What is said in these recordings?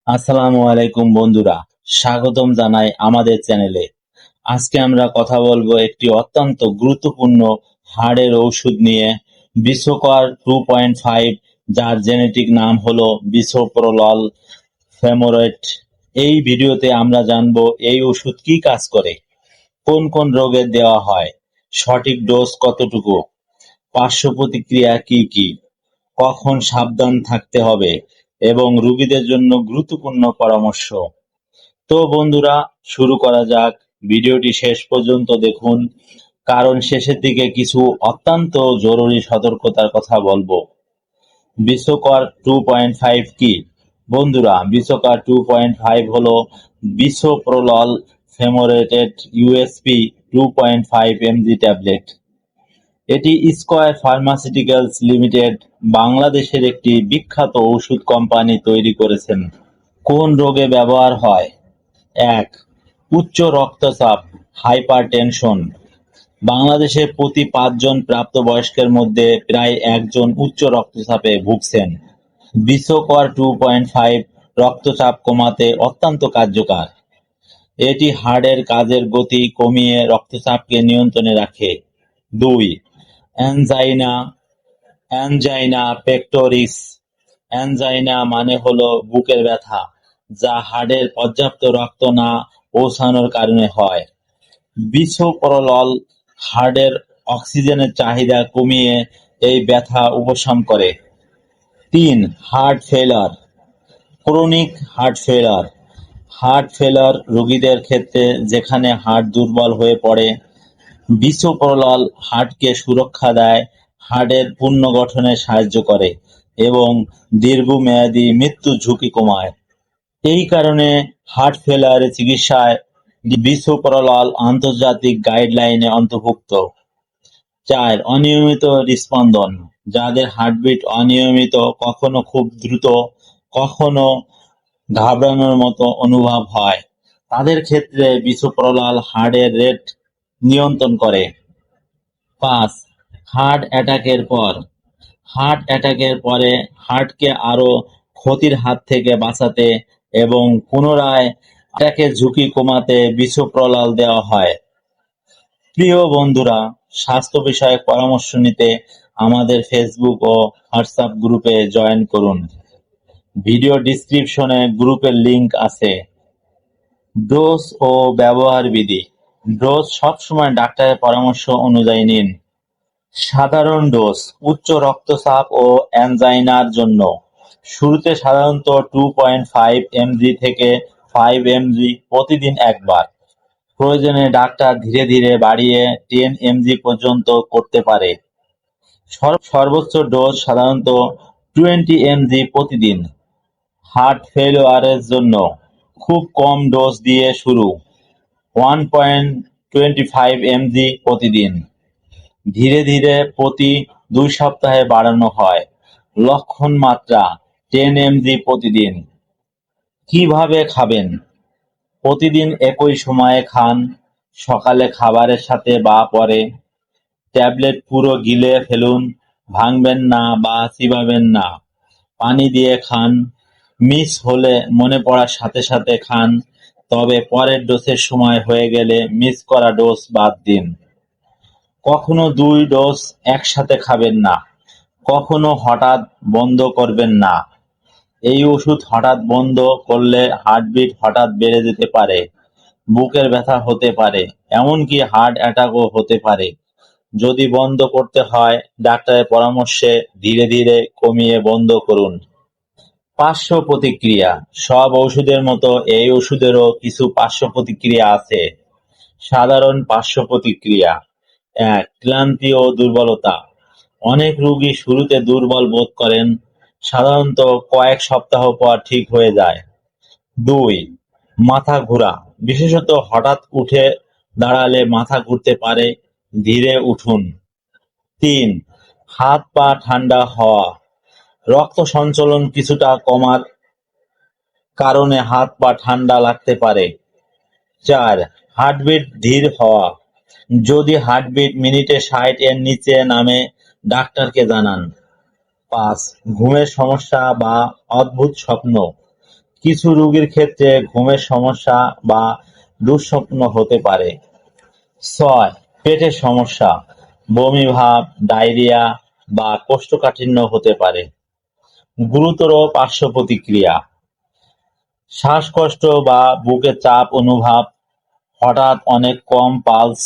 আসসালামু আলাইকুম বন্ধুরা, স্বাগতম জানাই আমাদের চ্যানেলে। আজকে আমরা কথা বলবো একটি অত্যন্ত গুরুত্বপূর্ণ হাড়ের ঔষধ নিয়ে, বিসোকর 2.5, যার জেনেটিক নাম হলো বিসোপ্রোলল ফেমোরেট। এই ভিডিওতে আমরা জানবো এই ওষুধ কি কাজ করে, কোন কোন রোগে দেওয়া হয়, সঠিক ডোজ কতটুকু, পার্শ্ব প্রতিক্রিয়া কি কি, কখন সাবধান থাকতে হবে এবং রোগীদের জন্য গুরুত্বপূর্ণ পরামর্শ। তো বন্ধুরা, শুরু করা যাক। ভিডিওটি শেষ পর্যন্ত দেখুন, কারণ শেষের দিকে কিছু অত্যন্ত জরুরি সতর্কতার কথা বলবো। বিসোকর 2.5 কি? বন্ধুরা, বিসোকর 2.5 হলো বিসোপ্রোলল ফেমোরেটেড ইউএসপি 2.5 mg ট্যাবলেট। এটি স্কয়ার ফার্মাসিউটিক্যালস লিমিটেড, বাংলাদেশের একটি বিখ্যাত ওষুধ কোম্পানি তৈরি করেছেন। কোন রোগে ব্যবহার হয়? ১. উচ্চ রক্তচাপ হাইপারটেনশন। বাংলাদেশে প্রতি ৫ জন প্রাপ্তবয়স্কের মধ্যে প্রায় একজন উচ্চ রক্তচাপে ভুগছেন। বিসোকর 2.5 রক্তচাপ কমাতে অত্যন্ত কার্যকর। এটি হার্টের কাজের গতি কমিয়ে রক্তচাপকে নিয়ন্ত্রণে রাখে। ২. Angina angina pectoris. অ্যানজাইনা মানে হলো বুকের ব্যথা, যা হার্টের পর্যাপ্ত রক্ত না পৌঁছানোর কারণে হয়। বিসোপ্রোলল হার্টের অক্সিজেনের চাহিদা কমিয়ে এই ব্যথা উপশম করে। ৩. হার্ট ফেলার ক্রনিক হার্ট ফেলার। হার্ট ফেলার রোগীদের ক্ষেত্রে যেখানে হার্ট দুর্বল হয়ে পড়ে, বিসোপ্রোলল হার্টকে সুরক্ষা দেয়, হার্টের পুনর্গঠনে সাহায্য করে এবং দীর্ঘমেয়াদী মৃত্যুর ঝুঁকি কমায়। এই কারণে হার্ট ফেলারের চিকিৎসায় বিসোপ্রোলল আন্তর্জাতিক গাইডলাইনে অন্তর্ভুক্ত। ৪. অনিয়মিত হৃদস্পন্দন। যাদের হার্টবিট অনিয়মিত, কখনো খুব দ্রুত, কখনো ঘাবড়ানোর মতো অনুভব হয়, তাদের ক্ষেত্রে বিসোপ্রোলল হার্টের রেট নিয়ন্ত্রণ করে। ৫. হার্ট অ্যাটাকের পর। হার্ট অ্যাটাকের পরে হার্টকে আরও ক্ষতির হাত থেকে বাঁচাতে এবং পুনরায় অ্যাটাকের ঝুঁকি কমাতে বিসোপ্রোলল দেওয়া হয়। প্রিয় বন্ধুরা, স্বাস্থ্য বিষয়ক পরামর্শ নিতে আমাদের ফেসবুক ও হোয়াটসঅ্যাপ গ্রুপে জয়েন করুন। ভিডিও ডেসক্রিপশনে গ্রুপের লিংক আছে। ডোজ ও ব্যবহার বিধি। ডোজ সবসময় ডাক্তারের পরামর্শ অনুযায়ী নিন। সাধারণ ডোজ উচ্চ রক্তচাপ ও অ্যানজাইনার জন্য শুরুতে সাধারণত 2.5 mg থেকে 5 mg প্রতিদিন একবার। প্রয়োজনে ডাক্তার ধীরে ধীরে বাড়িয়ে 10 mg পর্যন্ত করতে পারে। সর্বোচ্চ ডোজ সাধারণত 20 mg প্রতিদিন। হার্ট ফেলিওরের জন্য খুব কম ডোজ দিয়ে শুরু, 1.25 mg প্রতিদিন। ধীরে ধীরে প্রতি 2 সপ্তাহে বাড়ানো হয়। লক্ষণ মাত্রা 10 mg প্রতিদিন। কিভাবে খাবেন? প্রতিদিন একই সময়ে খান, সকালে খাবারের সাথে বা পরে। ট্যাবলেট পুরো গিলে ফেলুন, ভাঙবেন না বা চিবাবেন না। পানি দিয়ে খান। মিস হলে মনে পড়ার সাথে সাথে খান, তবে পরের ডোজের সময় হয়ে গেলে মিস করা ডোজ বাদ দিন। কখনো 2 ডোজ একসাথে খাবেন না, কখনো হঠাৎ বন্ধ করবেন না। এই ওষুধ হঠাৎ বন্ধ করলে হার্টবিট হঠাৎ বেড়ে যেতে পারে, বুকের ব্যথা হতে পারে, এমনকি হার্ট অ্যাটাকও হতে পারে। যদি বন্ধ করতে হয়, ডাক্তারের পরামর্শে ধীরে ধীরে কমিয়ে বন্ধ করুন। পার্শ্ব প্রতিক্রিয়া। সব ওষুধের মতো এই ওষুধেরও কিছু পার্শ্ব প্রতিক্রিয়া আছে। সাধারণ পার্শ্ব প্রতিক্রিয়া। ১. ক্লান্তি ও দুর্বলতা। অনেক রোগী শুরুতে দুর্বল বোধ করেন, সাধারণত কয়েক সপ্তাহ পর ঠিক হয়ে যায়। ২. মাথা ঘোরা, বিশেষত হঠাৎ উঠে দাঁড়ালে মাথা ঘুরতে পারে, ধীরে উঠুন। ৩. হাত পা ঠান্ডা হওয়া, রক্ত সঞ্চালন কিছুটা কমার কারণে হাত পা ঠান্ডা লাগতে পারে। ৪. হার্টবিট ধীর হওয়া, যদি হার্টবিট মিনিটে ৬০ এর নিচে নামে ডাক্তারকে জানান। ৫. ঘুমের সমস্যা বা অদ্ভুত স্বপ্ন, কিছু রোগীর ক্ষেত্রে ঘুমের সমস্যা বা দুঃস্বপ্ন হতে পারে। ৬. পেটের সমস্যা, বমি ভাব, ডায়রিয়া বা কোষ্ঠকাঠিন্য হতে পারে। গুরুতর পার্শ্ব প্রতিক্রিয়া, শ্বাসকষ্ট বা বুকে চাপ অনুভব, হঠাৎ অনেক কম পালস,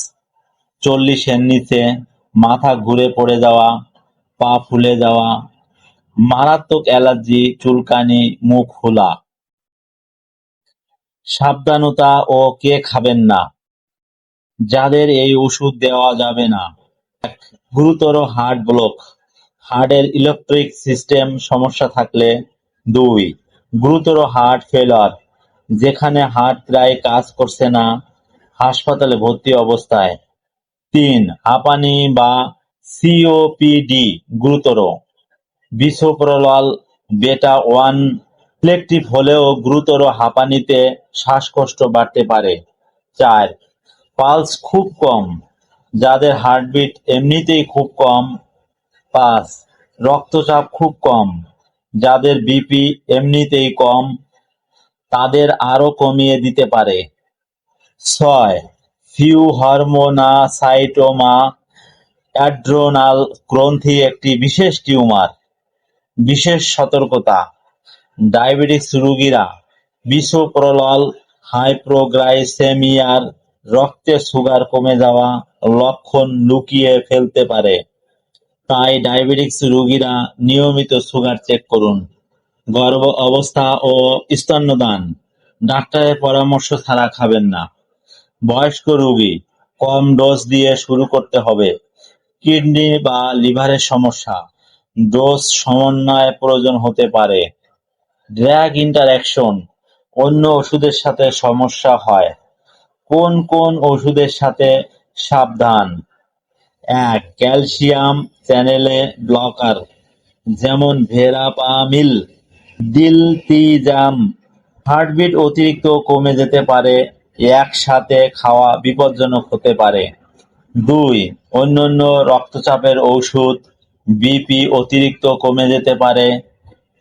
৪০-এর নিচে, মাথা ঘুরে পড়ে যাওয়া, পা ফুলে যাওয়া, মারাত্মক অ্যালার্জি, চুলকানি, মুখ ফোলা। সাবধানতা ও কে খাবেন না, যাদের এই ওষুধ দেওয়া যাবে না। গুরুতর হার্ট ব্লক, হার্টের ইলেকট্রিক সিস্টেম সমস্যা থাকলে। ২. গুরুতর হার্ট ফেলার, যেখানে হার্ট প্রায় কাজ করছে না, হাসপাতালে ভর্তি অবস্থায়। ৩. হাঁপানি বা সিওপিডি গুরুতর, বিসোপ্রলল বেটা 1 ইফেক্টিভ হলেও গুরুতর হাঁপানিতে শ্বাসকষ্ট বাড়তে পারে। ৪. পালস খুব কম, যাদের হার্টবিট এমনিতেই খুব কম। ৫. রক্তচাপ খুব কম, যাদের বিপি এমনিতেই কম, তাদের আরও কমিয়ে দিতে পারে। ৬. ফিউহরমোনাসাইটোমা, অ্যাড্রেনাল গ্রন্থি একটি বিশেষ টিউমার। বিশেষ সতর্কতা, ডায়াবেটিস রোগীরা বিসোপ্রলল হাইপোগ্লাইসেমিয়ার রক্তে সুগার কমে যাওয়া লক্ষণ লুকিয়ে ফেলতে পারে, তাই ডায়াবেটিস রোগীরা নিয়মিত সুগার চেক করুন। গর্ভ অবস্থা ও স্তন্যদান, ডাক্তারের পরামর্শ ছাড়া খাবেন না। বয়স্ক রোগী, কম ডোজ দিয়ে শুরু করতে হবে। কিডনি বা লিভারের সমস্যা, ডোজ সমন্বয় প্রয়োজন হতে পারে। ড্রাগ ইন্টারঅ্যাকশন, অন্য ওষুধের সাথে সমস্যা হয়। কোন কোন ওষুধের সাথে সাবধান? ১. ক্যালসিয়াম চ্যানেলে ব্লকার, যেমন ভেরাপামিল, দিলতিজাম। হার্টবিট অতিরিক্ত কমে যেতে পারে, একসাথে খাওয়া বিপজ্জনক হতে পারে। ২. অন্যান্য রক্তচাপের ঔষধ, বিপি অতিরিক্ত কমে যেতে পারে।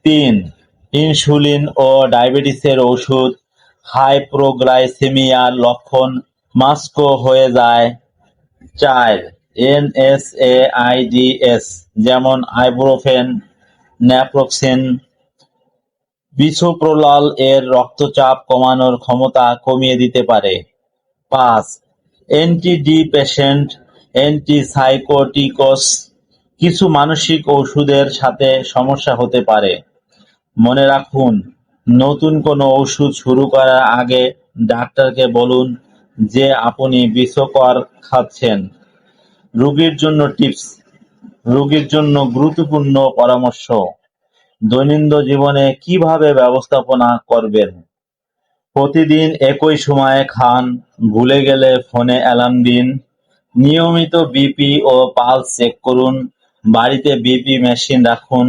৩. ইনসুলিন ও ডায়াবেটিসের ওষুধ, হাইপোগ্লাইসেমিয়ার লক্ষণ মাস্ক হয়ে যায়। ৪. এনএসএআইডিএস, যেমন আইবুপ্রোফেন, ন্যাপ্রোক্সেন। বিসোপ্রলল এর রক্তচাপ কমানোর ক্ষমতা কমিয়ে দিতে পারে। ৫. অ্যান্টিডিপ্রেসেন্ট, অ্যান্টিসাইকোটিকস, কিছু মানসিক ওষুধের সাথে সমস্যা হতে পারে। মনে রাখুন, নতুন কোনো ওষুধ শুরু করার আগে ডাক্তারকে বলুন যে আপনি বিষকর খাচ্ছেন। রোগীর জন্য টিপস, রোগীর জন্য গুরুত্বপূর্ণ পরামর্শ, দৈনন্দিন জীবনে কিভাবে ব্যবস্থাপনা করবেন। প্রতিদিন একই সময়ে খান, ভুলে গেলে ফোনে অ্যালার্ম দিন। নিয়মিত বিপি ও পালস চেক করুন, বাড়িতে বিপি মেশিন রাখুন।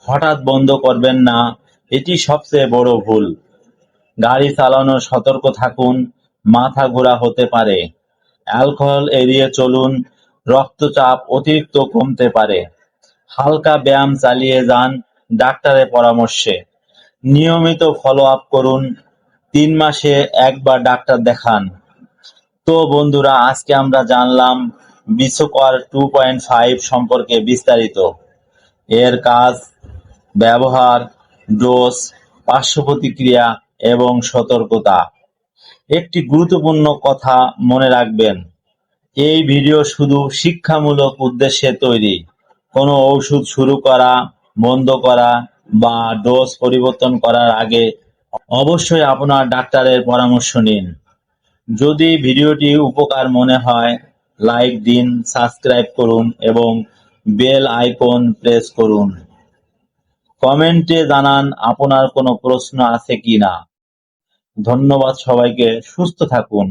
হঠাৎ বন্ধ করবেন না, এটি সবচেয়ে বড় ভুল। গাড়ি চালানোর সতর্ক থাকুন, মাথা ঘোরা হতে পারে। অ্যালকোহল এড়িয়ে চলুন, রক্তচাপ অতিরিক্ত কমতে পারে। হালকা ব্যায়াম চালিয়ে যান ডাক্তারের পরামর্শে। নিয়মিত ফলো আপ করুন, ৩ মাসে একবার ডাক্তার দেখান। তো বন্ধুরা, আজকে আমরা জানলাম বিসোকর 2.5 সম্পর্কে বিস্তারিত। এর কাজ, ব্যবহার, ডোজ, পার্শ্ব প্রতিক্রিয়া এবং সতর্কতা। একটি গুরুত্বপূর্ণ কথা মনে রাখবেন, এই ভিডিও শুধু শিক্ষামূলক উদ্দেশ্যে তৈরি। কোনো ওষুধ শুরু করা, বন্ধ করা বা ডোজ পরিবর্তন করার আগে অবশ্যই আপনার ডাক্তারের পরামর্শ নিন। যদি ভিডিওটি উপকার মনে হয়, লাইক দিন, সাবস্ক্রাইব করুন এবং বেল আইকন প্রেস করুন। কমেন্টে জানান আপনার কোনো প্রশ্ন আছে কিনা। ধন্যবাদ সবাইকে, সুস্থ থাকুন।